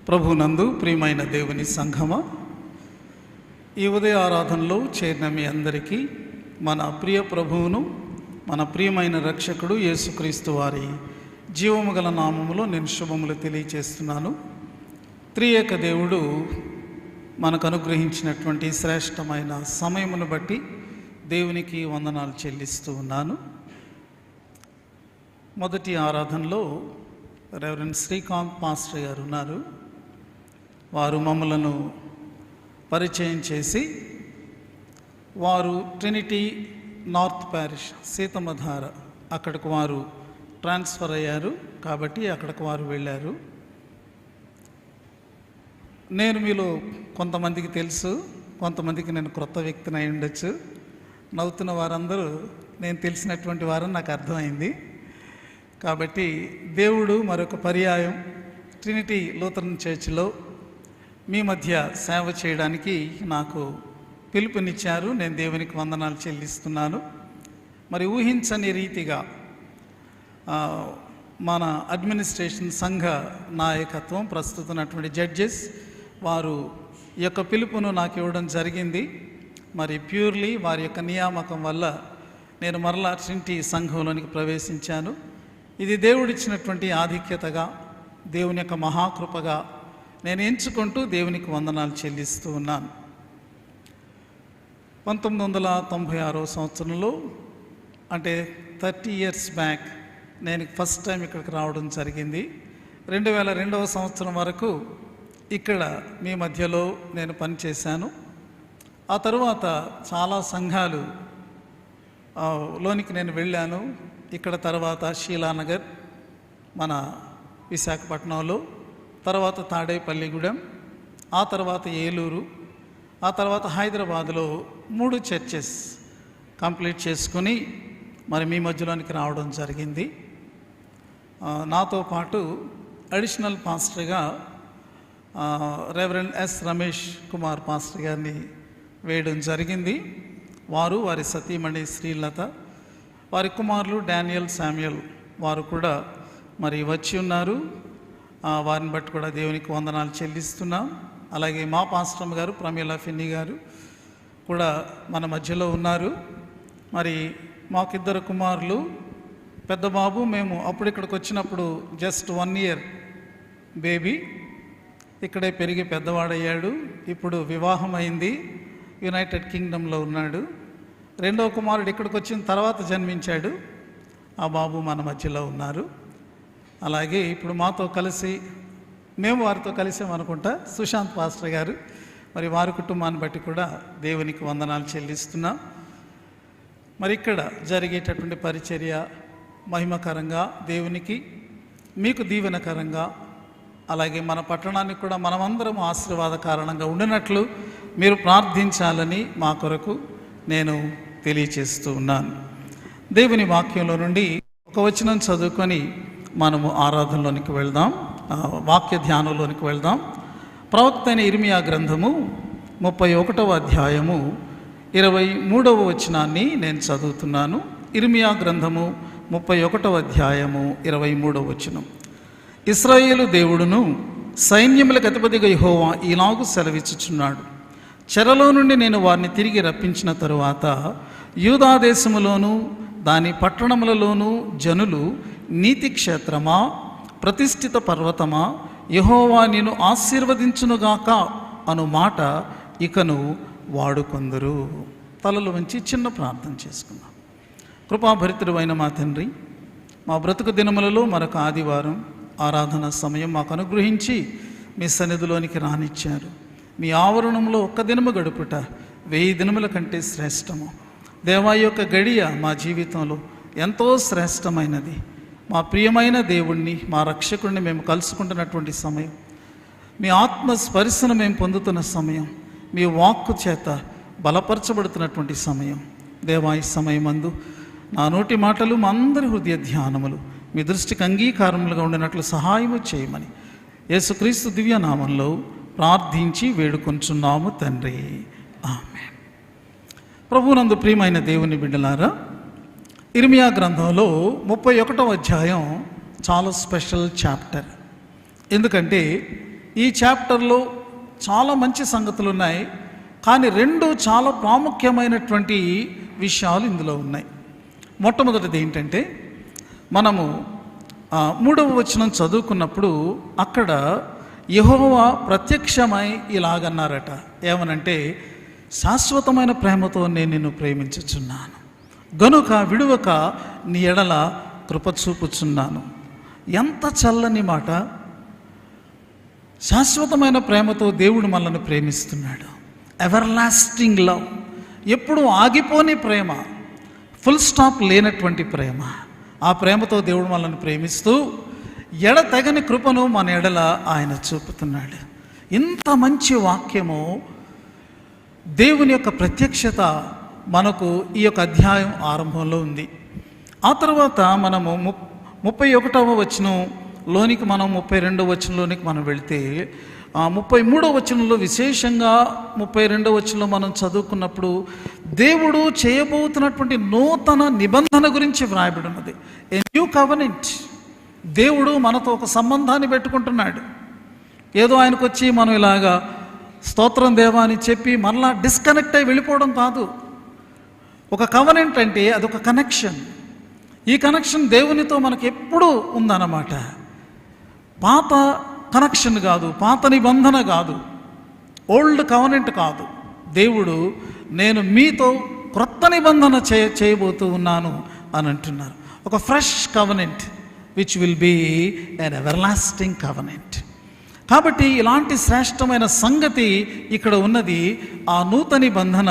ప్రభునందు ప్రియమైన దేవుని సంఘమా, ఈ ఉదయ ఆరాధనలో చేరిన మీ అందరికీ మన ప్రియ ప్రభువును, మన ప్రియమైన రక్షకుడు యేసుక్రీస్తు వారి జీవము గల నామములో నేను శుభములు తెలియచేస్తున్నాను. త్రియేక దేవుడు మనకు అనుగ్రహించినటువంటి శ్రేష్టమైన సమయమును బట్టి దేవునికి వందనాలు చెల్లిస్తూ ఉన్నాను. మొదటి ఆరాధనలో రెవరెండ్ శ్రీకాంత్ పాస్టర్ గారు ఉన్నారు. వారు మమ్మలను పరిచయం చేసి, వారు ట్రినిటీ నార్త్ ప్యారిష్ సీతమ్మధార అక్కడికి వారు ట్రాన్స్ఫర్ అయ్యారు కాబట్టి అక్కడికి వారు వెళ్ళారు. నేను మీలో కొంతమందికి తెలుసు, కొంతమందికి నేను క్రొత్త వ్యక్తిని అయి ఉండొచ్చు. నవ్వుతున్న వారందరూ నేను తెలిసినటువంటి వారని నాకు అర్థమైంది. కాబట్టి దేవుడు మరొక పర్యాయం ట్రినిటీ లూథరన్ చర్చ్లో మీ మధ్య సేవ చేయడానికి నాకు పిలుపునిచ్చారు. నేను దేవునికి వందనాలు చెల్లిస్తున్నాను. మరి ఊహించని రీతిగా మన అడ్మినిస్ట్రేషన్ సంఘ నాయకత్వం, ప్రస్తుతమైనటువంటి జడ్జెస్ వారు ఈ యొక్క పిలుపును నాకు ఇవ్వడం జరిగింది. మరి ప్యూర్లీ వారి యొక్క నియామకం వల్ల నేను మరలా ట్రినిటీ సంఘంలోనికి ప్రవేశించాను. ఇది దేవుడిచ్చినటువంటి ఆధిక్యతగా, దేవుని యొక్క మహాకృపగా నేను ఎంచుకుంటూ దేవునికి వందనాలు చెల్లిస్తూ ఉన్నాను. 1996 సంవత్సరంలో, అంటే 30 years బ్యాక్ నేను ఫస్ట్ టైం ఇక్కడికి రావడం జరిగింది. 2002వ సంవత్సరం వరకు ఇక్కడ మీ మధ్యలో నేను పనిచేశాను. ఆ తరువాత చాలా సంఘాలు లోనికి నేను వెళ్ళాను. ఇక్కడ తర్వాత షీలానగర్ మన విశాఖపట్నంలో, తర్వాత తాడేపల్లిగూడెం, ఆ తర్వాత ఏలూరు, ఆ తర్వాత హైదరాబాద్లో 3 చర్చెస్ కంప్లీట్ చేసుకుని మరి మీ మధ్యలోనికి రావడం జరిగింది. నాతో పాటు అడిషనల్ పాస్టర్గా reverend S Ramesh Kumar pastor గారిని వేయడం జరిగింది. వారు, వారి సతీమణి శ్రీలత, వారి కుమారులు డానియల్, శామ్యుయల్ వారు కూడా మరి వచ్చి ఉన్నారు. వారిని బట్టి కూడా దేవునికి వందనాలు చెల్లిస్తున్నాం. అలాగే మా పాస్టర్ గారు ప్రమీల ఫిన్ని గారు కూడా మన మధ్యలో ఉన్నారు. మరి మాకిద్దరు కుమారులు, పెద్ద బాబు మేము అప్పుడు ఇక్కడికి వచ్చినప్పుడు జస్ట్ 1 year బేబీ, ఇక్కడే పెరిగి పెద్దవాడయ్యాడు. ఇప్పుడు వివాహం అయింది, యునైటెడ్ కింగ్డమ్లో ఉన్నాడు. రెండవ కుమారుడు ఇక్కడికి వచ్చిన తర్వాత జన్మించాడు. ఆ బాబు మన మధ్యలో ఉన్నారు. అలాగే ఇప్పుడు మాతో కలిసి, మేము వారితో కలిసామనుకుంటా, సుశాంత్ పాస్టర్ గారు, మరి వారి కుటుంబాన్ని బట్టి కూడా దేవునికి వందనాలు చెల్లిస్తున్నాం. మరి ఇక్కడ జరిగేటటువంటి పరిచర్య మహిమకరంగా, దేవునికి మీకు దీవెనకరంగా, అలాగే మన పట్టణానికి కూడా మనమందరం ఆశీర్వాద కారణంగా ఉండినట్లు మీరు ప్రార్థించాలని మా కొరకు నేను తెలియచేస్తూ ఉన్నాను. దేవుని వాక్యంలో నుండి ఒక వచనం చదువుకొని మనము ఆరాధనలోనికి వెళ్దాం, వాక్య ధ్యానంలోనికి వెళ్దాం. ప్రవక్త అయిన ఇర్మియా గ్రంథము 31వ అధ్యాయము 23వ వచనాన్ని నేను చదువుతున్నాను. ఇర్మియా గ్రంథము 31వ అధ్యాయము 23వ వచనం. ఇశ్రాయేలు దేవుడును సైన్యములకు అధిపతిగా యెహోవా ఈలాగు సెలవిచ్చుచున్నాడు. చెరలో నుండి నేను వారిని తిరిగి రప్పించిన తరువాత యూదా దేశములోను దాని పట్టణములలోను జనులు, నీతి క్షేత్రమా, ప్రతిష్ఠిత పర్వతమా, యెహోవా నిన్ను ఆశీర్వదించునుగాక అను మాట ఇకను వాడుకొందరు. తలలు వంచి చిన్న ప్రార్థన చేసుకుందాం. కృపాభరితుడు అయిన మా తండ్రి, మా బ్రతుకు దినములలో మరొక ఆదివారం ఆరాధన సమయం మాకు అనుగ్రహించి మీ సన్నిధిలోనికి రానిచ్చారు. మీ ఆవరణంలో ఒక్క దినము గడుపుట 1000 దినముల కంటే శ్రేష్టము. దేవా, యొక్క గడియ మా జీవితంలో ఎంతో శ్రేష్టమైనది. మా ప్రియమైన దేవుణ్ణి, మా రక్షకుడిని మేము కలుసుకుంటున్నటువంటి సమయం, మీ ఆత్మ స్పర్శను మేము పొందుతున్న సమయం, మీ వాక్కు చేత బలపరచబడుతున్నటువంటి సమయం. దేవా, ఈ సమయమందు నా నోటి మాటలు, మా అందరి హృదయ ధ్యానములు మీ దృష్టికి అంగీకారములుగా ఉండినట్లు సహాయము చేయమని యేసుక్రీస్తు దివ్యనామంలో ప్రార్థించి వేడుకొంచున్నాము తండ్రి, ఆమేన్. ప్రభువునందు ప్రియమైన దేవుని బిడ్డలారా, ఇర్మియా గ్రంథంలో 31వ అధ్యాయం చాలా స్పెషల్ చాప్టర్. ఎందుకంటే ఈ చాప్టర్లో చాలా మంచి సంగతులు ఉన్నాయి, కానీ రెండు చాలా ప్రాముఖ్యమైనటువంటి విషయాలు ఇందులో ఉన్నాయి. మొట్టమొదటిది ఏంటంటే, మనము 3వ వచనం చదువుకున్నప్పుడు అక్కడ యెహోవా ప్రత్యక్షమై ఇలాగన్నారట. ఏమనంటే, శాశ్వతమైన ప్రేమతో నేను నిన్ను ప్రేమించుచున్నాను గనుక విడువక నీ ఎడల కృప చూపుచున్నాను. ఎంత చల్లని మాట! శాశ్వతమైన ప్రేమతో దేవుడు మనల్ని ప్రేమిస్తున్నాడు. ఎవర్ లాస్టింగ్ లవ్, ఎప్పుడు ఆగిపోని ప్రేమ, ఫుల్ స్టాప్ లేనటువంటి ప్రేమ. ఆ ప్రేమతో దేవుడు మనల్ని ప్రేమిస్తూ ఎడతెగని కృపను మన ఎడల ఆయన చూపుతున్నాడు. ఇంత మంచి వాక్యము, దేవుని యొక్క ప్రత్యక్షత మనకు ఈ యొక్క అధ్యాయం ఆరంభంలో ఉంది. ఆ తర్వాత మనము 31వ వచనంలోనికి, మనం 32వ వచనంలోనికి మనం వెళితే, 33వ వచనంలో విశేషంగా 32వ వచనంలో మనం చదువుకున్నప్పుడు దేవుడు చేయబోతున్నటువంటి నూతన నిబంధన గురించి వ్రాయబడి ఉన్నది. A new covenant. దేవుడు మనతో ఒక సంబంధాన్ని పెట్టుకుంటున్నాడు. ఏదో ఆయనకు వచ్చి మనం ఇలాగా స్తోత్రం దేవా అని చెప్పి మరలా డిస్కనెక్ట్ అయి వెళ్ళిపోవడం కాదు. ఒక కవెనెంట్ అంటే అదొక కనెక్షన్. ఈ కనెక్షన్ దేవునితో మనకు ఎప్పుడూ ఉందన్నమాట. పాత కనెక్షన్ కాదు, పాత నిబంధన కాదు, ఓల్డ్ కవెనెంట్ కాదు. దేవుడు నేను మీతో క్రొత్త నిబంధన చేయబోతూ ఉన్నాను అని అంటున్నారు. ఒక fresh covenant which will be an everlasting covenant. కాబట్టి ఇలాంటి శ్రేష్టమైన సంగతి ఇక్కడ ఉన్నది. ఆ నూతన నిబంధన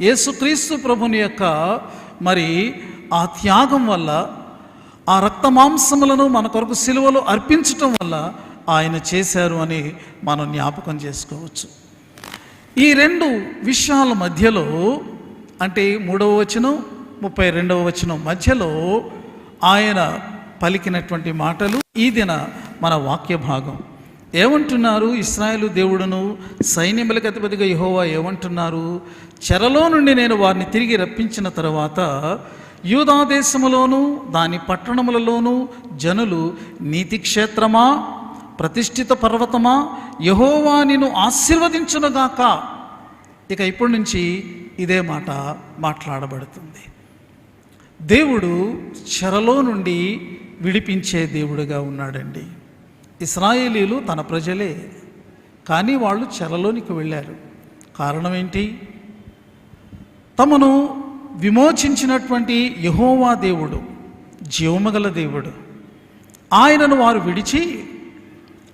యేసుక్రీస్తు ప్రభుని యొక్క మరి ఆ త్యాగం వల్ల, ఆ రక్త మాంసములను మన కొరకు సిలువలో అర్పించటం వల్ల ఆయన చేశారు అని మనం జ్ఞాపకం చేసుకోవచ్చు. ఈ రెండు విషయాల మధ్యలో, అంటే 3వ వచనం 32వ వచనం మధ్యలో ఆయన పలికినటువంటి మాటలు ఈ దిన మన వాక్య భాగం. ఏమంటున్నారు? ఇశ్రాయేలు దేవుడును సైన్యములకు అధిపతిగా యెహోవా ఏమంటున్నారు? చెరలో నుండి నేను వారిని తిరిగి రప్పించిన తర్వాత యూదా దేశములోను దాని పట్టణములలోను జనులు, నీతి క్షేత్రమా, ప్రతిష్ఠిత పర్వతమా, యెహోవా నిన్ను ఆశీర్వదించునుగాక. ఇక ఇప్పటి నుంచి ఇదే మాట మాట్లాడబడుతుంది. దేవుడు చెరలో నుండి విడిపించే దేవుడుగా ఉన్నాడండి. ఇశ్రాయేలీలు తన ప్రజలే, కానీ వాళ్ళు చెరలోనికి వెళ్ళారు. కారణం ఏంటి? తమను విమోచించినటువంటి యెహోవా దేవుడు, జీవమగల దేవుడు, ఆయనను వారు విడిచి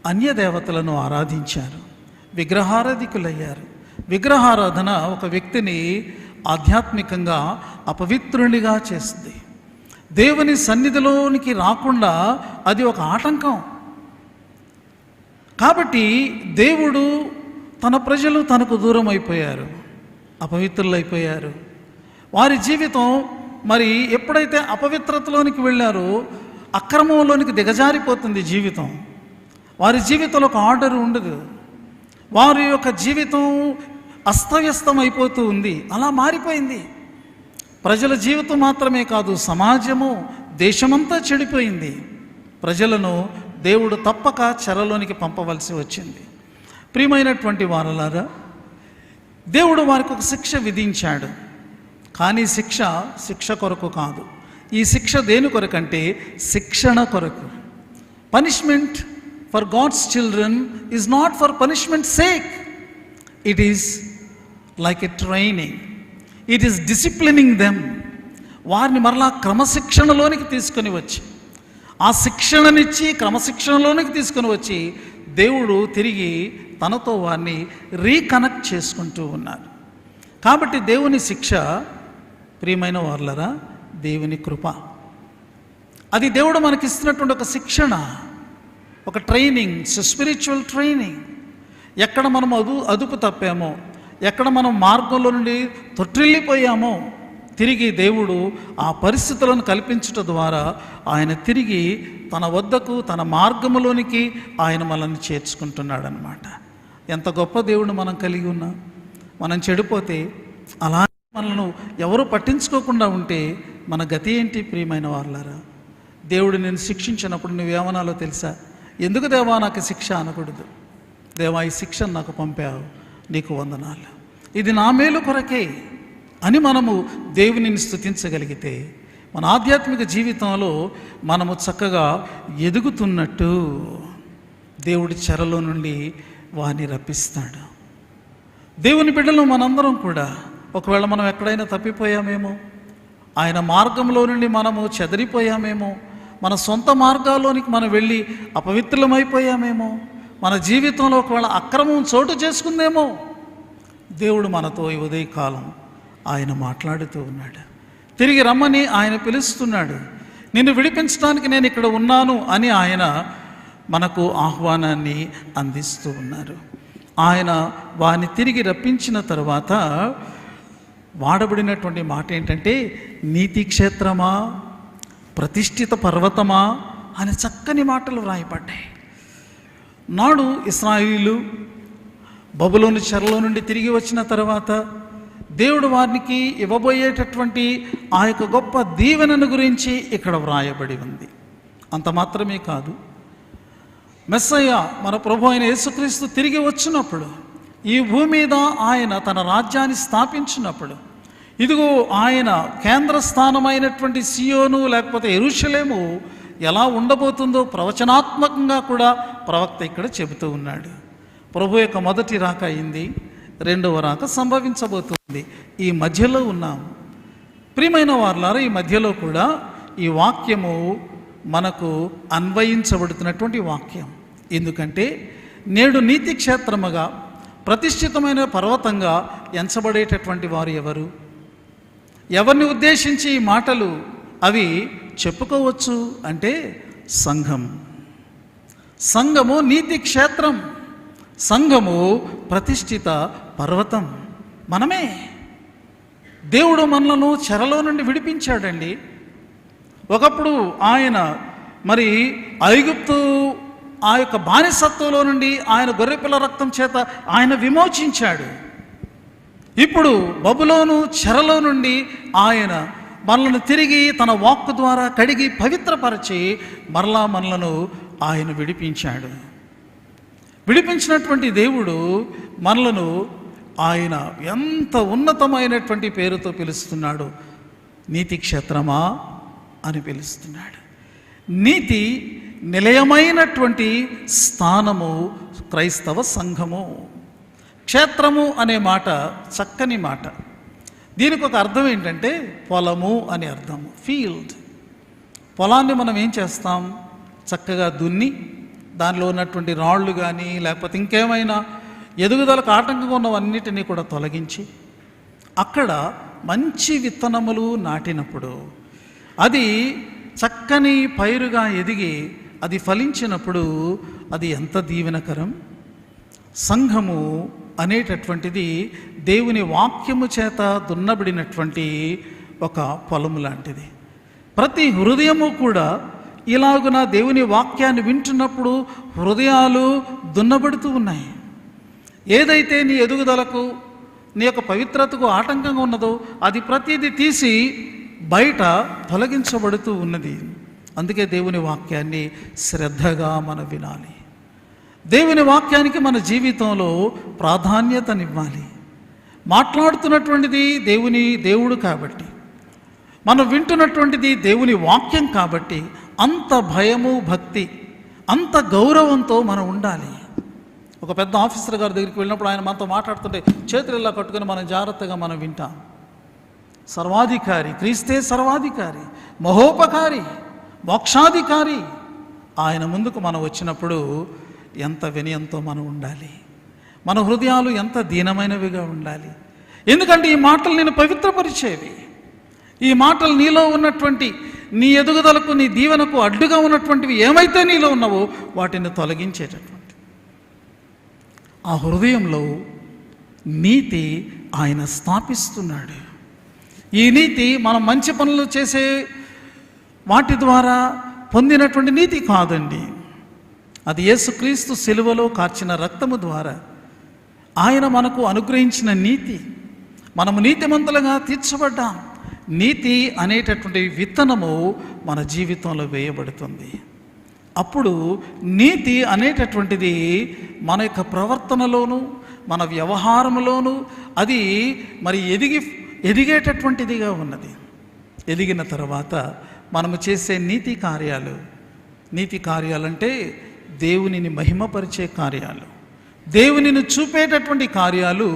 అన్య దేవతలను ఆరాధించారు, విగ్రహారాధికులయ్యారు. విగ్రహారాధన ఒక వ్యక్తిని ఆధ్యాత్మికంగా అపవిత్రునిగా చేస్తుంది. దేవుని సన్నిధిలోనికి రాకుండా అది ఒక ఆటంకం. కాబట్టి దేవుడు, తన ప్రజలు తనకు దూరం అయిపోయారు, అపవిత్రులైపోయారు. వారి జీవితం మరి ఎప్పుడైతే అపవిత్రతలోనికి వెళ్ళారో అక్రమంలోనికి దిగజారిపోతుంది జీవితం. వారి జీవితంలో ఒక ఆర్డర్ ఉండదు. వారి యొక్క జీవితం అస్తవ్యస్తం అయిపోతూ ఉంది. అలా మారిపోయింది. ప్రజల జీవితం మాత్రమే కాదు, సమాజము, దేశమంతా చెడిపోయింది. ప్రజలను దేవుడు తప్పక చెరలోనికి పంపవలసి వచ్చింది. ప్రియమైనటువంటి వారలారా, దేవుడు వారికి ఒక శిక్ష విధించాడు. కానీ శిక్ష కొరకు కాదు. ఈ శిక్ష దేని కొరకంటే శిక్షణ కొరకు. Punishment for God's children is not for punishment sake. It is like a training. It is disciplining them. వారిని మరలా క్రమశిక్షణలోనికి తీసుకొని వచ్చి, ఆ శిక్షణనిచ్చి క్రమశిక్షణలోనికి తీసుకొని వచ్చి దేవుడు తిరిగి తనతో వారిని రీకనెక్ట్ చేసుకుంటూ ఉన్నారు. కాబట్టి దేవుని శిక్ష, ప్రియమైన వార్లరా, దేవుని కృప. అది దేవుడు మనకిస్తున్నటువంటి ఒక శిక్షణ, ఒక ట్రైనింగ్, స్పిరిచువల్ ట్రైనింగ్. ఎక్కడ మనం అదుపు తప్పామో, ఎక్కడ మనం మార్గంలో నుండి తొట్టిల్లిపోయామో, తిరిగి దేవుడు ఆ పరిస్థితులను కల్పించటం ద్వారా ఆయన తిరిగి తన వద్దకు, తన మార్గములోనికి ఆయన మనల్ని చేర్చుకుంటున్నాడనమాట. ఎంత గొప్ప దేవుడు మనం కలిగి ఉన్నాం. మనం చెడిపోతే, అలా మనల్ని ఎవరు పట్టించుకోకుండా ఉంటే మన గతి ఏంటి? ప్రియమైన వారలారా, దేవుడు నేను శిక్షించినప్పుడు నువ్వేమనాలో తెలుసా? ఎందుకు దేవా నాకు శిక్ష అనకూడదు. దేవా, ఈ శిక్షను నాకు పంపావు, నీకు వందనాలు, ఇది నా మేలు కొరకే అని మనము దేవునిని స్తుతించగలిగితే మన ఆధ్యాత్మిక జీవితంలో మనము చక్కగా ఎదుగుతున్నట్టు దేవుడి చెరలో నుండి వారిని రప్పిస్తాడు. దేవుని బిడ్డలు మనందరం కూడా ఒకవేళ మనం ఎక్కడైనా తప్పిపోయామేమో, ఆయన మార్గంలో నుండి మనము చెదిరిపోయామేమో, మన సొంత మార్గాల్లోనికి మనం వెళ్ళి అపవిత్రులమైపోయామేమో, మన జీవితంలో ఒకవేళ అక్రమం చోటు చేసుకుందేమో, దేవుడు మనతో ఈ ఉదయకాలం ఆయన మాట్లాడుతూ ఉన్నాడు. తిరిగి రమ్మని ఆయన పిలుస్తున్నాడు. నిన్ను విడిపించడానికి నేను ఇక్కడ ఉన్నాను అని ఆయన మనకు ఆహ్వానాన్ని అందిస్తూ ఉన్నారు. ఆయన వారిని తిరిగి రప్పించిన తర్వాత వాడబడినటువంటి మాట ఏంటంటే, నీతి క్షేత్రమా, ప్రతిష్ఠిత పర్వతమా అనే చక్కని మాటలు వ్రాయబడ్డాయి. నాడు ఇశ్రాయేలీయులు బబులోను చెరలో నుండి తిరిగి వచ్చిన తర్వాత దేవుడు వారికి ఇవ్వబోయేటటువంటి ఆ యొక్క గొప్ప దీవెనను గురించి ఇక్కడ వ్రాయబడి ఉంది. అంత మాత్రమే కాదు, మెస్సయ్య మన ప్రభు అయిన యేసుక్రీస్తు తిరిగి వచ్చినప్పుడు, ఈ భూమి మీద ఆయన తన రాజ్యాన్ని స్థాపించినప్పుడు, ఇదిగో ఆయన కేంద్ర స్థానమైనటువంటి సియోను లేకపోతే యెరూషలేము ఎలా ఉండబోతుందో ప్రవచనాత్మకంగా కూడా ప్రవక్త ఇక్కడ చెబుతూ ఉన్నాడు. ప్రభు యొక్క మొదటి రాక అయింది, రెండవ రాక సంభవించబోతుంది. ఈ మధ్యలో ఉన్నాం. ప్రియమైన వారులారా, ఈ మధ్యలో కూడా ఈ వాక్యము మనకు అన్వయించబడుతున్నటువంటి వాక్యం. ఎందుకంటే నేడు నీతి క్షేత్రముగా ప్రతిష్ఠితమైన పర్వతంగా ఎంచబడేటటువంటి వారు ఎవరు? ఎవరిని ఉద్దేశించి ఈ మాటలు అవి చెప్పుకోవచ్చు అంటే సంఘం. సంఘము నీతి క్షేత్రం, సంఘము ప్రతిష్ఠిత పర్వతం. మనమే. దేవుడు మనలను చెరలో నుండి విడిపించాడండి. ఒకప్పుడు ఆయన మరి ఐగుప్తు ఆ యొక్క బానిసత్వంలో నుండి ఆయన గొర్రెపిల్ల రక్తం చేత ఆయన విమోచించాడు. ఇప్పుడు బబులోను చెరలో నుండి ఆయన మనలను తిరిగి తన వాక్కు ద్వారా కడిగి పవిత్రపరిచి మరలా మనలను ఆయన విడిపించాడు. విడిపించినటువంటి దేవుడు మనలను ఆయన ఎంత ఉన్నతమైనటువంటి పేరుతో పిలుస్తున్నాడు. నీతి క్షేత్రమా అని పిలుస్తున్నాడు. నీతి నిలయమైనటువంటి స్థానము క్రైస్తవ సంఘము. క్షేత్రము అనే మాట చక్కని మాట. దీనికి ఒక అర్థం ఏంటంటే పొలము అని అర్థం. ఫీల్డ్. పొలాన్ని మనం ఏం చేస్తాం? చక్కగా దున్ని దానిలో ఉన్నటువంటి రాళ్ళు కానీ లేకపోతే ఇంకేమైనా ఎదుగుదలకు ఆటంకంగా ఉన్నవన్నిటినీ కూడా తొలగించి అక్కడ మంచి విత్తనములు నాటినప్పుడు అది చక్కని పైరుగా ఎదిగి అది ఫలించినప్పుడు అది ఎంత దీవెనకరం. సంఘము అనేటటువంటిది దేవుని వాక్యము చేత దున్నబడినటువంటి ఒక పొలము లాంటిది. ప్రతి హృదయము కూడా ఇలాగున దేవుని వాక్యాన్ని వింటున్నప్పుడు హృదయాలు దున్నబడుతూ ఉన్నాయి. ఏదైతే నీ ఎదుగుదలకు నీ యొక్క పవిత్రతకు ఆటంకంగా ఉన్నదో అది ప్రతిదీ తీసి బయట తొలగించబడుతూ ఉన్నది. అందుకే దేవుని వాక్యాన్ని శ్రద్ధగా మనం వినాలి. దేవుని వాక్యానికి మన జీవితంలో ప్రాధాన్యతనివ్వాలి. మాట్లాడుతున్నటువంటిది దేవుడు కాబట్టి, మనం వింటున్నటువంటిది దేవుని వాక్యం కాబట్టి అంత భయము భక్తి అంత గౌరవంతో మనం ఉండాలి. ఒక పెద్ద ఆఫీసర్ గారి దగ్గరికి వెళ్ళినప్పుడు ఆయన మనతో మాట్లాడుతుంటే చేతులు ఇలా కట్టుకుని మనం జాగ్రత్తగా మనం వింటాం. సర్వాధికారి, క్రీస్తే సర్వాధికారి, మహోపకారి, మోక్షాధికారి. ఆయన ముందుకు మనం వచ్చినప్పుడు ఎంత వినయంతో మనం ఉండాలి. మన హృదయాలు ఎంత దీనమైనవిగా ఉండాలి. ఎందుకంటే ఈ మాటలు నేను పవిత్రపరిచేవి. ఈ మాటలు నీలో ఉన్నటువంటి నీ ఎదుగుదలకు నీ దీవెనకు అడ్డుగా ఉన్నటువంటివి ఏమైతే నీలో ఉన్నావో వాటిని తొలగించేటటువంటి ఆ హృదయంలో నీతి ఆయన స్థాపిస్తున్నాడు. ఈ నీతి మనం మంచి పనులు చేసే వాటి ద్వారా పొందినటువంటి నీతి కాదండి. అది యేసుక్రీస్తు సిలువలో కార్చిన రక్తము ద్వారా ఆయన మనకు అనుగ్రహించిన నీతి. మనము నీతిమంతులుగా తీర్చబడ్డాం. నీతి అనేటటువంటి విత్తనము మన జీవితంలో వేయబడుతుంది. అప్పుడు నీతి అనేటటువంటిది మన యొక్క ప్రవర్తనలోను మన వ్యవహారంలోను అది మరి ఎదిగేటటువంటిదిగా ఉన్నది. ఎదిగిన తర్వాత మనము చేసే నీతి కార్యాలంటే దేవునిని మహిమపరిచే కార్యాలు, దేవునిని చూపేటటువంటి కార్యాలు,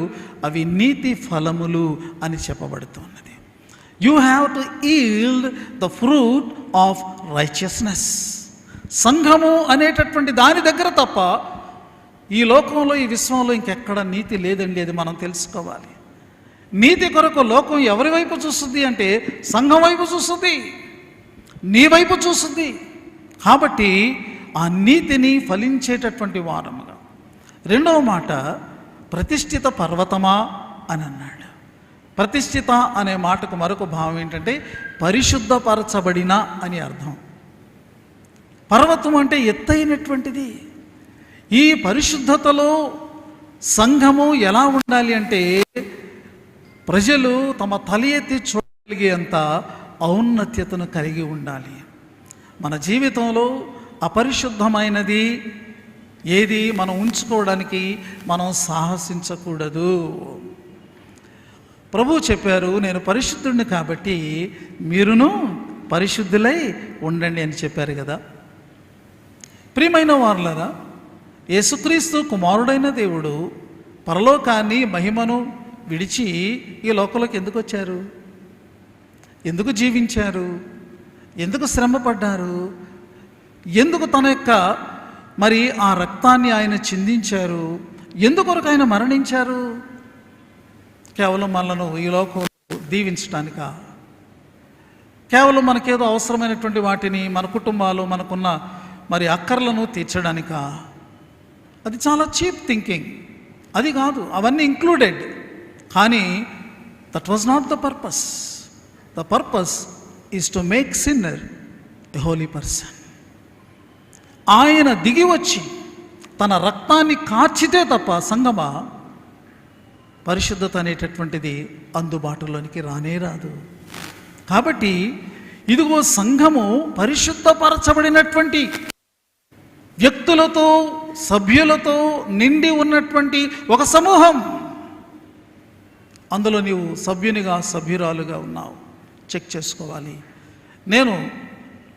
అవి నీతి ఫలములు అని చెప్పబడుతున్నది. You have to yield the fruit of righteousness. సంఘము అనేటటువంటి దాని దగ్గర తప్ప ఈ లోకంలో ఈ విశ్వంలో ఇంకెక్కడ నీతి లేదండి. అది మనం తెలుసుకోవాలి. నీతి కొరకు లోకం ఎవరి వైపు చూస్తుంది అంటే సంఘం వైపు చూస్తుంది, నీ వైపు చూస్తుంది. కాబట్టి ఆ నీతిని ఫలించేటటువంటి వారముగా. రెండవ మాట ప్రతిష్ఠిత పర్వతమా అని అన్నాడు. ప్రతిష్ఠిత అనే మాటకు మరొక భావం ఏంటంటే పరిశుద్ధపరచబడిన అని అర్థం. పర్వతం అంటే ఎత్తైనటువంటిది. ఈ పరిశుద్ధతలో సంఘము ఎలా ఉండాలి అంటే ప్రజలు తమ తల ఎత్తి చూడగలిగేంత ఔన్నత్యతను కలిగి ఉండాలి. మన జీవితంలో అపరిశుద్ధమైనది ఏది మనం ఉంచుకోవడానికి మనం సాహసించకూడదు. ప్రభువు చెప్పారు, నేను పరిశుద్ధుడిని కాబట్టి మీరును పరిశుద్ధులై ఉండండి అని చెప్పారు కదా. ప్రియమైన వారులారా, యేసుక్రీస్తు కుమారుడైన దేవుడు పరలోకాన్ని మహిమను విడిచి ఈ లోకంలోకి ఎందుకు వచ్చారు? ఎందుకు జీవించారు? ఎందుకు శ్రమ పడ్డారు? ఎందుకు తన యొక్క మరి ఆ రక్తాన్ని ఆయన చిందించారు? ఎందుకొరకు ఆయన మరణించారు? కేవలం మనలను ఈ లోకంలో దీవించడానికా? కేవలం మనకేదో అవసరమైనటువంటి వాటిని మన కుటుంబాలు మనకున్న మరి అక్కర్లను తీర్చడానికా? అది చాలా చీప్ థింకింగ్. అది కాదు, అవన్నీ ఇంక్లూడెడ్. కానీ that was not the purpose. The purpose is to make sinner a Holi person. ఆయన దిగి వచ్చి తన రక్తాన్ని కార్చితే తప్ప సంగమా పరిశుద్ధత అనేటటువంటిది అందుబాటులోనికి రానే రాదు. కాబట్టి ఇదిగో సంఘము పరిశుద్ధపరచబడినటువంటి వ్యక్తులతో సభ్యులతో నిండి ఉన్నటువంటి ఒక సమూహం. అందులో నీవు సభ్యునిగా సభ్యురాలుగా ఉన్నావు. చెక్ చేసుకోవాలి. నేను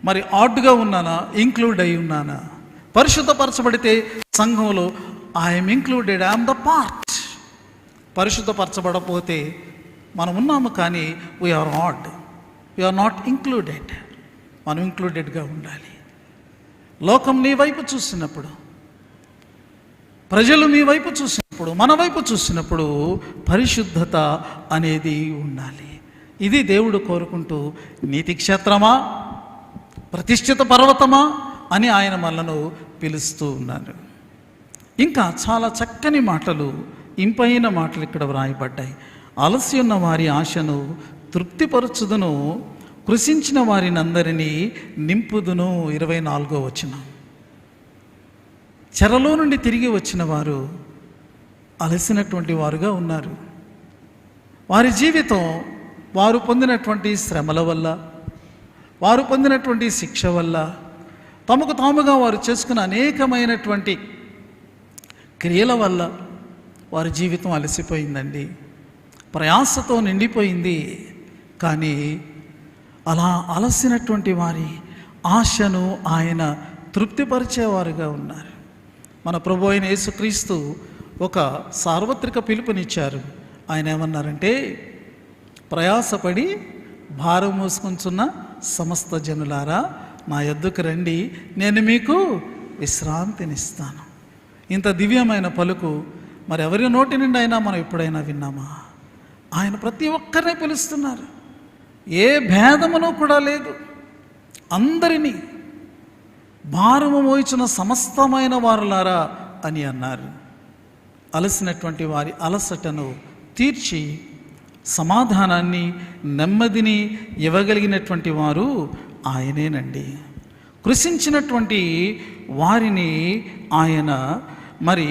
మరి ఆడ్గా ఉన్నానా, ఇంక్లూడ్ అయి ఉన్నానా? పరిశుద్ధపరచబడితే సంఘంలో I'm included, I'm the part. పరిశుద్ధపరచబడపోతే మనం ఉన్నాము కానీ we're odd, we're not included. మనం ఇంక్లూడెడ్గా ఉండాలి. లోకం నీ వైపు చూసినప్పుడు, ప్రజలు మీ వైపు చూసినప్పుడు, మన వైపు చూసినప్పుడు పరిశుద్ధత అనేది ఉండాలి. ఇది దేవుడు కోరుకుంటూ నీతి క్షేత్రమా, ప్రతిష్ఠిత పర్వతమా అని ఆయన మనలను పిలుస్తూ ఉన్నారు. ఇంకా చాలా చక్కని మాటలు, ఇంపైన మాటలు ఇక్కడ వ్రాయబడ్డాయి. అలసి ఉన్న వారి ఆశను తృప్తిపరచుదును, కృషించిన వారిని అందరినీ నింపుదును. 24వ వచనం. చెరలో నుండి తిరిగి వచ్చిన వారు అలసినటువంటి వారుగా ఉన్నారు. వారి జీవితం వారు పొందినటువంటి శ్రమల వల్ల, వారు పొందినటువంటి శిక్ష వల్ల, తమకు తాముగా వారు చేసుకున్న అనేకమైనటువంటి క్రియల వల్ల వారి జీవితం అలసిపోయిందండి, ప్రయాసతో నిండిపోయింది. కానీ అలా అలసినటువంటి వారి ఆశను ఆయన తృప్తిపరిచేవారుగా ఉన్నారు. మన ప్రభు అయిన యేసుక్రీస్తు ఒక సార్వత్రిక పిలుపునిచ్చారు. ఆయన ఏమన్నారంటే, ప్రయాసపడి భారం మోసుకొంచున్న సమస్త జనులారా నా యొద్దకు రండి, నేను మీకు విశ్రాంతినిస్తాను. ఇంత దివ్యమైన పలుకు మరి ఎవరి నోటి నుండి అయినా మనం ఎప్పుడైనా విన్నామా? ఆయన ప్రతి ఒక్కరిని పిలుస్తున్నారు. ఏ భేదమును కూడా లేదు. అందరినీ భారము మోయిచున్న సమస్తమైన వారులారా అని అన్నారు. అలసినటువంటి వారి అలసటను తీర్చి సమాధానాన్ని, నెమ్మదిని ఇవ్వగలిగినటువంటి వారు ఆయనేనండి. కృషించినటువంటి వారిని ఆయన మరి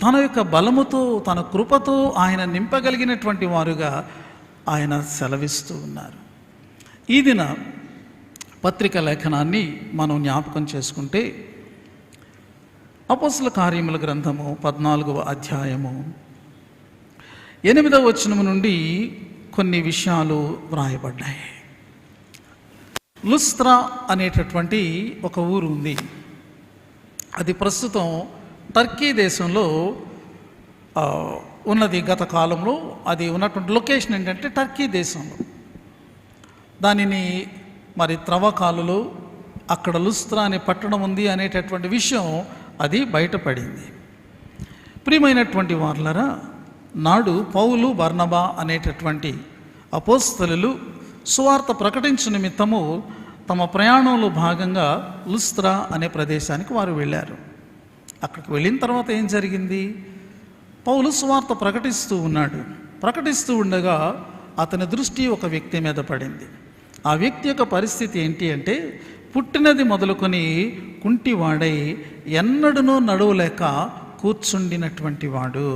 తన యొక్క బలముతో, తన కృపతో ఆయన నింపగలిగినటువంటి వారుగా ఆయన సెలవిస్తూ ఉన్నారు. ఈ దిన పత్రిక లేఖనాన్ని మనం జ్ఞాపకం చేసుకుంటే అపోస్తల కార్యముల గ్రంథము 14వ అధ్యాయము 8వ వచనము నుండి కొన్ని విషయాలు వ్రాయబడ్డాయి. లుస్త్రా అనేటటువంటి ఒక ఊరు ఉంది. అది ప్రస్తుతం టర్కీ దేశంలో ఉన్నది. గత కాలంలో అది ఉన్నటువంటి లొకేషన్ ఏంటంటే టర్కీ దేశంలో. దానిని మరి త్రవ్వకాలలో అక్కడ లుస్త్రా అనే పట్టణం ఉంది అనేటటువంటి విషయం అది బయటపడింది. ప్రియమైనటువంటి వార్లరా, నాడు పౌలు బర్నబా అనేటటువంటి అపోస్తలులు సువార్త ప్రకటించు నిమిత్తము తమ ప్రయాణంలో భాగంగా లుస్త్రా అనే ప్రదేశానికి వారు వెళ్ళారు. అక్కడికి వెళ్ళిన తర్వాత ఏం జరిగింది? పౌలు సువార్త ప్రకటిస్తూ ఉన్నాడు. ప్రకటిస్తూ ఉండగా అతని దృష్టి ఒక వ్యక్తి మీద పడింది. ఆ వ్యక్తి యొక్క పరిస్థితి ఏంటి అంటే, పుట్టినది మొదలుకొని కుంటివాడై ఎన్నడూనూ నడవలేక కూర్చుండినటువంటి వాడు.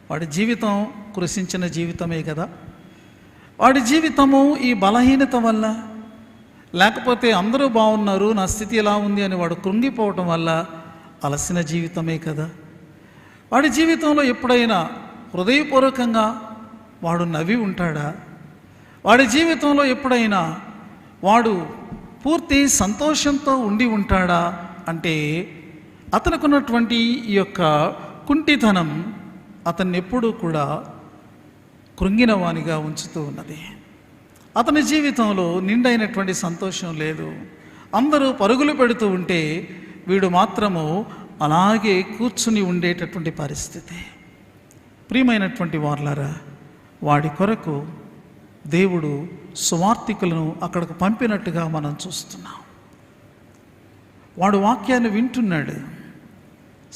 వాడి జీవితం కృషించిన జీవితమే కదా. వాడి జీవితము ఈ బలహీనత వల్ల, లేకపోతే అందరూ బాగున్నారు నా స్థితి ఎలా ఉంది అని వాడు కృంగిపోవటం వల్ల అలసిన జీవితమే కదా. వాడి జీవితంలో ఎప్పుడైనా హృదయపూర్వకంగా వాడు నవ్వి ఉంటాడా? వాడి జీవితంలో ఎప్పుడైనా వాడు పూర్తి సంతోషంతో ఉండి ఉంటాడా అంటే, అతనికి ఉన్నటువంటి ఈ యొక్క కుంటితనం అతన్ని ఎప్పుడూ కూడా కృంగిన వానిగా ఉంచుతూ ఉన్నది. అతని జీవితంలో నిండైనటువంటి సంతోషం లేదు. అందరూ పరుగులు పెడుతూ ఉంటే వీడు మాత్రము అలాగే కూర్చుని ఉండేటటువంటి పరిస్థితి. ప్రియమైనటువంటి వార్లారా, వాడి కొరకు దేవుడు సువార్తికులను అక్కడికి పంపినట్టుగా మనం చూస్తున్నాం. వాడు వాక్యాన్ని వింటున్నాడు,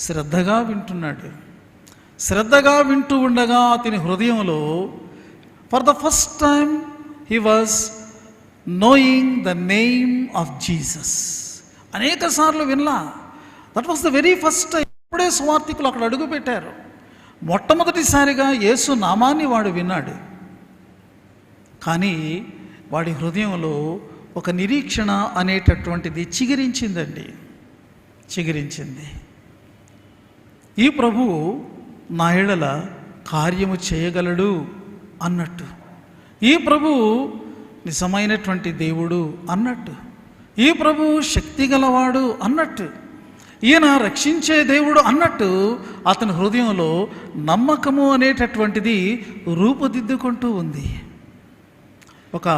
శ్రద్ధగా వింటున్నాడు. శ్రద్ధగా వింటూ ఉండగా అతని హృదయంలో for the first time he was knowing the name of Jesus. అనేక సార్లు వినలా. That was the very first time. ఇప్పుడే సువార్తికులు అక్కడ అడుగు పెట్టారు. మొట్టమొదటిసారిగా యేసు నామాన్ని వాడు విన్నాడు. కానీ వాడి హృదయంలో ఒక నిరీక్షణ అనేటటువంటిది చిగురించింది. ఈ ప్రభువు నా ఎడల కార్యము చేయగలడు అన్నట్టు, ఈ ప్రభువు నిజమైనటువంటి దేవుడు అన్నట్టు, ఈ ప్రభువు శక్తి గలవాడు అన్నట్టు, ఈయన రక్షించే దేవుడు అన్నట్టు అతని హృదయంలో నమ్మకము అనేటటువంటిది రూపుదిద్దుకుంటూ ఉంది. ఒక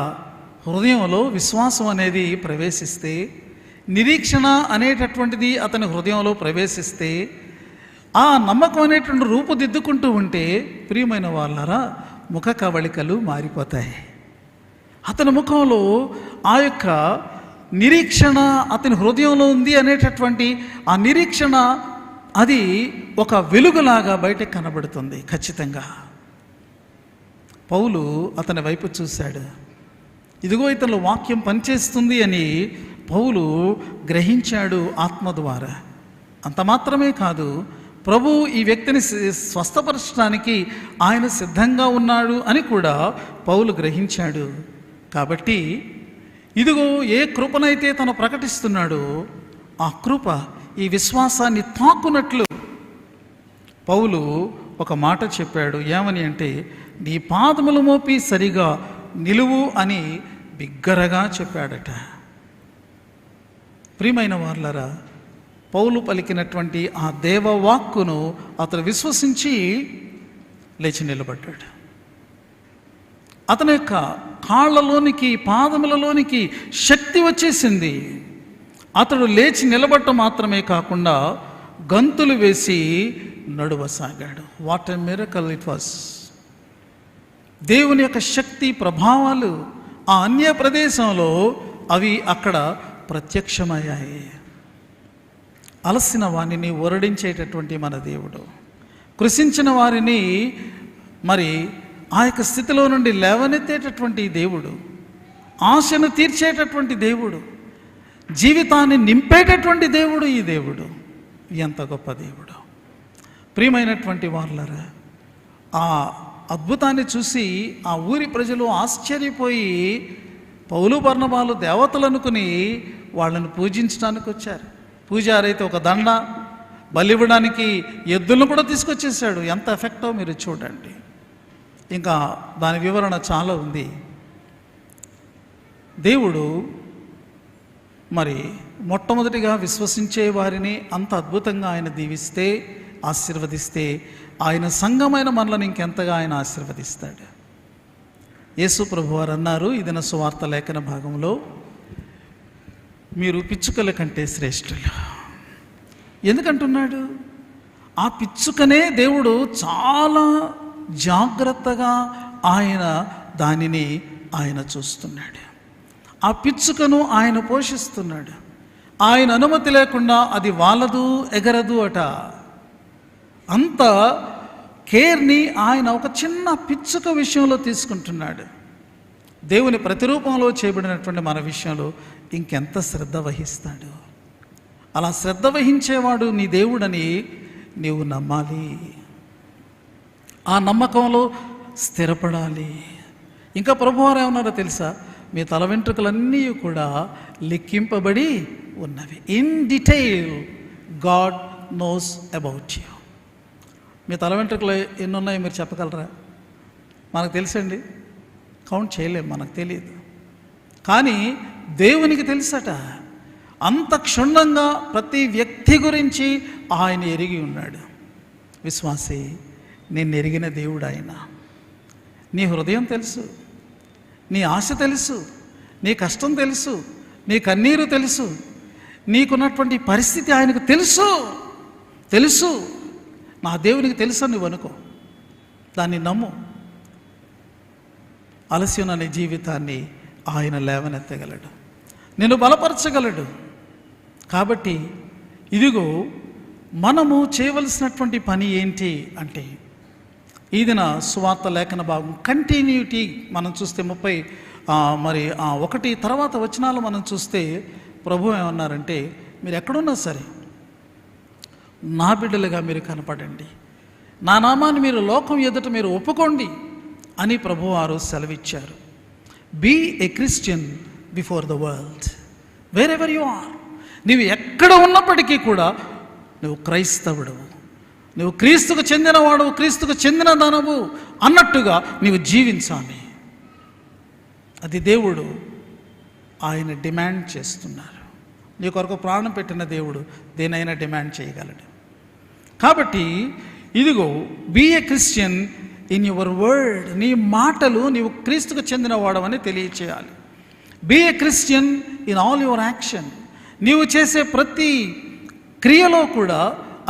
హృదయంలో విశ్వాసం అనేది ప్రవేశిస్తే, నిరీక్షణ అనేటటువంటిది అతని హృదయంలో ప్రవేశిస్తే, ఆ నమ్మకం అనేటువంటి రూపుదిద్దుకుంటూ ఉంటే, ప్రియమైన వాళ్ళరా, ముఖ కవళికలు మారిపోతాయి. అతని ముఖంలో ఆ యొక్క నిరీక్షణ అతని హృదయంలో ఉంది అనేటటువంటి ఆ నిరీక్షణ అది ఒక వెలుగులాగా బయటకు కనబడుతుంది. ఖచ్చితంగా పౌలు అతని వైపు చూశాడు. ఇదిగో ఇతను వాక్యం పనిచేస్తుంది అని పౌలు గ్రహించాడు ఆత్మ ద్వారా. అంత మాత్రమే కాదు, ప్రభు ఈ వ్యక్తిని స్వస్థపరచడానికి ఆయన సిద్ధంగా ఉన్నాడు అని కూడా పౌలు గ్రహించాడు. కాబట్టి ఇదిగో ఏ కృపనైతే తను ప్రకటిస్తున్నాడో ఆ కృప ఈ విశ్వాసాన్ని తాకునట్లు పౌలు ఒక మాట చెప్పాడు. ఏమని అంటే, నీ పాదములు మోపి సరిగా నిలువు అని బిగ్గరగా చెప్పాడట. ప్రియమైన వార్లరా, పౌలు పలికినటువంటి ఆ దేవవాక్కును అతను విశ్వసించి లేచి నిలబడ్డాడు. అతని యొక్క కాళ్ళలోనికి పాదములలోనికి శక్తి వచ్చేసింది. అతడు లేచి నిలబడటం మాత్రమే కాకుండా గంతులు వేసి నడువసాగాడు. What a miracle it was. దేవుని యొక్క శక్తి ప్రభావాలు ఆ అన్య ప్రదేశంలో అవి అక్కడ ప్రత్యక్షమయ్యాయి. అలసిన వారిని ఒరడించేటటువంటి మన దేవుడు, కృషించిన వారిని మరి ఆ యొక్క స్థితిలో నుండి లేవనెత్తేటటువంటి దేవుడు, ఆశను తీర్చేటటువంటి దేవుడు, జీవితాన్ని నింపేటటువంటి దేవుడు ఈ దేవుడు. ఎంత గొప్ప దేవుడు. ప్రియమైనటువంటి వాళ్ళరా, ఆ అద్భుతాన్ని చూసి ఆ ఊరి ప్రజలు ఆశ్చర్యపోయి పౌలు బర్నబాలు దేవతలు అనుకుని వాళ్ళని పూజించడానికి వచ్చారు. పూజారైతే ఒక దండ, బలివ్వడానికి ఎద్దులను కూడా తీసుకొచ్చేసాడు. ఎంత ఎఫెక్టో మీరు చూడండి. ఇంకా దాని వివరణ చాలా ఉంది. దేవుడు మరి మొట్టమొదటిగా విశ్వసించే వారిని అంత అద్భుతంగా ఆయన దీవిస్తే, ఆశీర్వదిస్తే, ఆయన సంఘమైన మనలను ఇంకెంతగా ఆయన ఆశీర్వదిస్తాడు. యేసు ప్రభువారు అన్నారు ఇదిన సువార్త లేఖన భాగంలో, మీరు పిచ్చుకల కంటే శ్రేష్ఠులు. ఎందుకంటున్నాడు? ఆ పిచ్చుకనే దేవుడు చాలా జాగ్రత్తగా దానిని ఆయన చూస్తున్నాడు. ఆ పిచ్చుకను ఆయన పోషిస్తున్నాడు. ఆయన అనుమతి లేకుండా అది వాలదు, ఎగరదు అట. అంత కేర్ని ఆయన ఒక చిన్న పిచ్చుక విషయంలో తీసుకుంటున్నాడు. దేవుని ప్రతిరూపంలో చేయబడినటువంటి మన విషయంలో ఇంకెంత శ్రద్ధ వహిస్తాడు. అలా శ్రద్ధ వహించేవాడు నీ దేవుడని నీవు నమ్మాలి. ఆ నమ్మకంలో స్థిరపడాలి. ఇంకా ప్రభువారు ఏమన్నారో తెలుసా? మీ తల వెంట్రుకలన్నీ కూడా లెక్కింపబడి ఉన్నవి. In detail God knows about you. మీ తల వెంట్రుకలు ఎన్ని ఉన్నాయో మీరు చెప్పగలరా? మనకు తెలుసండి, కౌంట్ చేయలేము, మనకు తెలియదు. కానీ దేవునికి తెలుసట. అంత క్షుణ్ణంగా ప్రతి వ్యక్తి గురించి ఆయన ఎరిగి ఉన్నాడు. విశ్వాసి, నిన్ను ఎరిగిన దేవుడు ఆయన. నీ హృదయం తెలుసు, నీ ఆశ తెలుసు, నీ కష్టం తెలుసు, నీ కన్నీరు తెలుసు, నీకున్నటువంటి పరిస్థితి ఆయనకు తెలుసు. నా దేవునికి తెలుసు నువ్వు అనుకో, దాన్ని నమ్ము. అలసి ఉన్న నీ జీవితాన్ని ఆయన లేవనెత్తగలడు, నిన్ను బలపరచగలడు. కాబట్టి ఇదిగో మనము చేయవలసినటువంటి పని ఏంటి అంటే, ఈ దిన సువార్త లేఖన భాగం కంటిన్యూటీ మనం చూస్తే 1 తర్వాత వచనాలు మనం చూస్తే ప్రభు ఏమన్నారంటే, మీరు ఎక్కడున్నా సరే నా బిడ్డలుగా మీరు కనపడండి, నా నామాన్ని మీరు లోకం ఎదుట మీరు ఒప్పుకోండి అని ప్రభువారు సెలవిచ్చారు. Be a Christian before the world, wherever you are. నీవు ఎక్కడ ఉన్నప్పటికీ కూడా నువ్వు క్రైస్తవుడవు, నువ్వు క్రీస్తుకు చెందినవాడు, క్రీస్తుకు చెందిన దానవు అన్నట్టుగా నీవు జీవించాలి. అది దేవుడు ఆయన డిమాండ్ చేస్తున్నారు. నీ కొరకు ప్రాణం పెట్టిన దేవుడు దేనైనా డిమాండ్ చేయగలడు. కాబట్టి ఇదిగో be a Christian in your word. నీ మాటలు నీవు క్రీస్తుకు చెందినవాడవని తెలియచేయాలి. Be a Christian in all your action. నీవు చేసే ప్రతి క్రియలో కూడా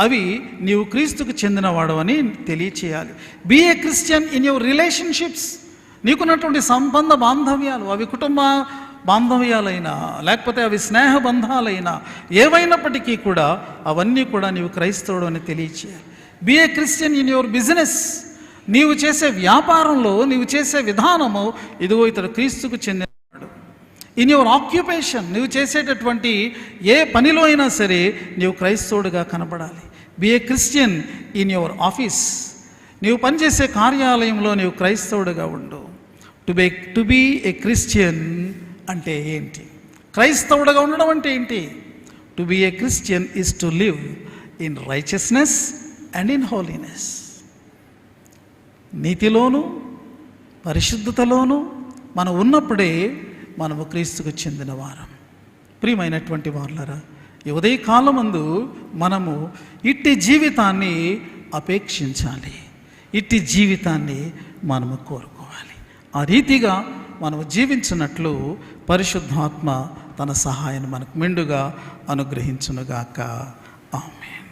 అవి నీవు క్రీస్తుకు చెందినవాడవని తెలియచేయాలి. Be a Christian in your relationships. నీకున్నటువంటి సంబంధ బాంధవ్యాలు, అవి కుటుంబ బాంధవ్యాలైనా లేకపోతే అవి స్నేహ బంధాలైనా ఏవైనప్పటికీ కూడా అవన్నీ కూడా నీవు క్రైస్తవుడు అని తెలియచేయాలి. Be a Christian in your business. నీవు చేసే వ్యాపారంలో నీవు చేసే విధానము ఇదిగో ఇతడు క్రీస్తుకు చెందినవాడు. ఇన్ యువర్ ఆక్యుపేషన్, నీవు చేసేటటువంటి ఏ పనిలో అయినా సరే నీవు క్రైస్తవుడుగా కనపడాలి. Be a Christian in your office. నీవు పనిచేసే కార్యాలయంలో నీవు క్రైస్తవుడుగా ఉండు. టు బీ ఏ క్రిస్టియన్ అంటే ఏంటి? క్రైస్తవుడుగా ఉండడం అంటే ఏంటి? To be a Christian is to live in righteousness and in holiness. నీతిలోను పరిశుద్ధతలోను మనం ఉన్నప్పుడే మనము క్రీస్తుకు చెందిన వారం. ప్రియమైనటువంటి వారులారా, ఈ ఉదయకాలమందు మనము ఇట్టి జీవితాన్ని అపేక్షించాలి, ఇట్టి జీవితాన్ని మనము కోరుకోవాలి. ఆ రీతిగా మనము జీవించినట్లు పరిశుద్ధాత్మ తన సహాయాన్ని మనకు మెండుగా అనుగ్రహించునుగాక. ఆమేన్.